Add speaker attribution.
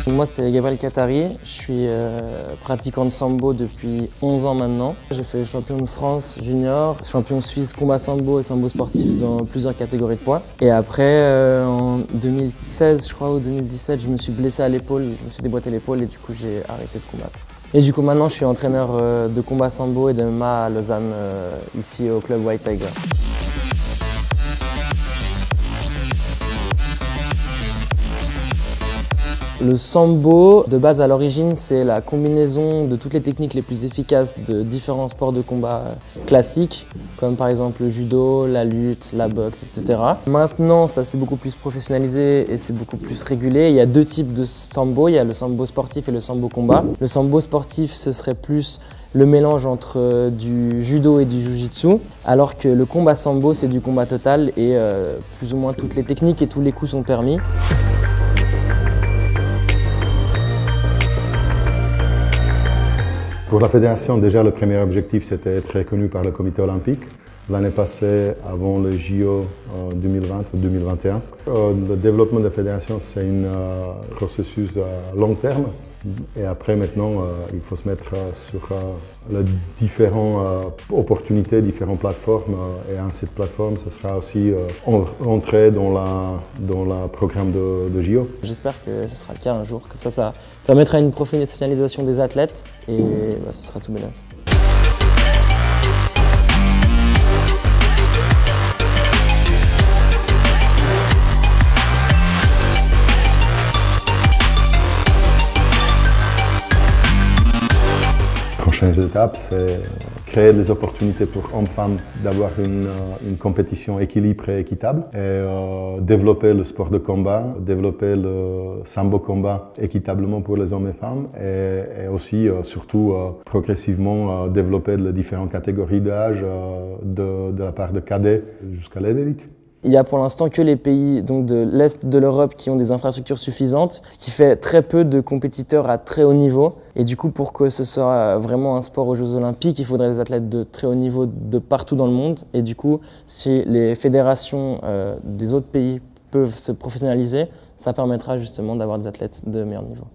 Speaker 1: Moi, c'est Gabriel Katari. Je suis pratiquant de sambo depuis 11 ans maintenant. J'ai fait champion de France junior, champion suisse combat sambo et sambo sportif dans plusieurs catégories de poids. Et après, en 2016, je crois, ou 2017, je me suis blessé à l'épaule, je me suis déboîté l'épaule et du coup, j'ai arrêté de combattre. Et du coup, maintenant, je suis entraîneur de combat sambo et de MMA à Lausanne, ici au club White Tiger. Le sambo, de base à l'origine, c'est la combinaison de toutes les techniques les plus efficaces de différents sports de combat classiques, comme par exemple le judo, la lutte, la boxe, etc. Maintenant, ça s'est beaucoup plus professionnalisé et c'est beaucoup plus régulé. Il y a deux types de sambo, il y a le sambo sportif et le sambo combat. Le sambo sportif, ce serait plus le mélange entre du judo et du jiu-jitsu, alors que le combat sambo, c'est du combat total et plus ou moins toutes les techniques et tous les coups sont permis.
Speaker 2: Pour la fédération, déjà le premier objectif c'était être reconnu par le comité olympique. L'année passée, avant les JO 2020-2021. Le développement de la fédération, c'est un processus à long terme. Et après, maintenant, il faut se mettre sur les différentes opportunités, différentes plateformes. Et un site plateforme, ce sera aussi entrer dans le programme de JO.
Speaker 1: J'espère que ce sera le cas un jour. Comme ça permettra une professionnalisation des athlètes et ce sera tout bénef.
Speaker 2: La prochaine étape, c'est créer des opportunités pour hommes-femmes d'avoir une compétition équilibrée et équitable et développer le sport de combat, développer le sambo combat équitablement pour les hommes et femmes et aussi, surtout, progressivement développer les différentes catégories d'âge de la part de cadets jusqu'à l'élite.
Speaker 1: Il n'y a pour l'instant que les pays donc, de l'Est de l'Europe qui ont des infrastructures suffisantes, ce qui fait très peu de compétiteurs à très haut niveau. Et du coup, pour que ce soit vraiment un sport aux Jeux Olympiques, il faudrait des athlètes de très haut niveau de partout dans le monde. Et du coup, si les fédérations des autres pays peuvent se professionnaliser, ça permettra justement d'avoir des athlètes de meilleur niveau.